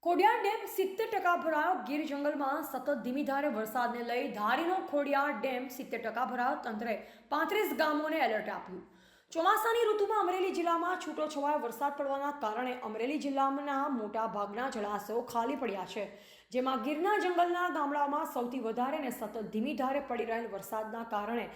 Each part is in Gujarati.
ખોડિયાર ડેમ 70% ભરાયો. ગીર જંગલમાં સતત ધીમી ધારે વરસાદને લઈ ધારીનો ખોડિયાર ડેમ 70% ભરાયો. તંત્રે 35 ગામોને એલર્ટ આપ્યું. ચોમાસાની ઋતુમાં અમરેલી જિલ્લામાં છૂટોછવાયો વરસાદ પડવાના કારણે અમરેલી જિલ્લાના મોટા ભાગના જળાશયો ખાલી પડ્યા છે, જેમાં ગીરના જંગલના ગામડાઓમાં સૌથી વધારે અને સતત ધીમી ધારે પડી રહેલ વરસાદના કારણે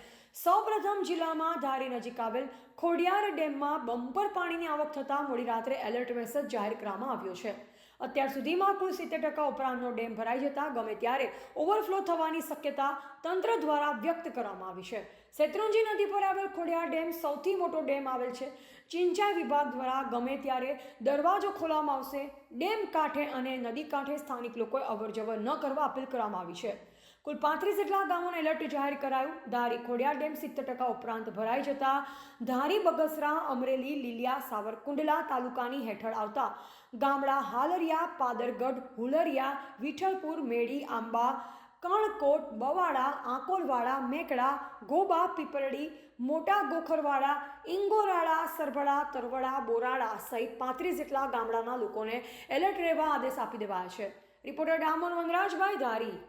સૌપ્રથમ જિલ્લામાં ધારી નજીક આવેલ ખોડિયાર ડેમમાં બમ્પર પાણીની આવક થતાં મોડી રાત્રે એલર્ટ મેસેજ જાહેર કરવામાં આવ્યો છે. અત્યાર સુધીમાં કુલ 70% ઉપરાંતનો ડેમ ભરાઈ જતા ગમે ત્યારે ઓવરફ્લો થવાની શક્યતા તંત્ર દ્વારા વ્યક્ત કરવામાં આવી છે. શેત્રુંજી નદી પર આવેલ ખોડિયાર ડેમ સૌથી મોટો ડેમ આવેલ છે. સિંચાઈ વિભાગ દ્વારા ગમે ત્યારે દરવાજો ખોલવામાં આવશે. ડેમ કાંઠે અને નદી કાંઠે સ્થાનિક લોકોએ અવરજવર ન કરવા અપીલ કરવામાં આવી છે. કુલ 35 જેટલા ગામોને એલર્ટ જાહેર કરાયું. ધારી ખોડિયાર ડેમ 70% ઉપરાંત ભરાઈ જતા ધારી, બગસરા, અમરેલી, લીલિયા, સાવરકુંડલા તાલુકાની હેઠળ આવતા ગામડા હાલરિયા, પાદરગઢ, હુલરિયા, વિઠ્ઠલપુર, મેડી, આંબા, કણકોટ, બવાડા, આંકોલવાડા, મેકડા, ગોબા, પીપરડી, મોટા ગોખરવાડા, ઇંગોરાળા, સરભડા, તરવડા, બોરાડા સહિત 35 જેટલા ગામડાના લોકોને એલર્ટ રહેવા આદેશ આપી દેવાયા છે. રિપોર્ટર ડામોર વનરાજભાઈ, ધારી.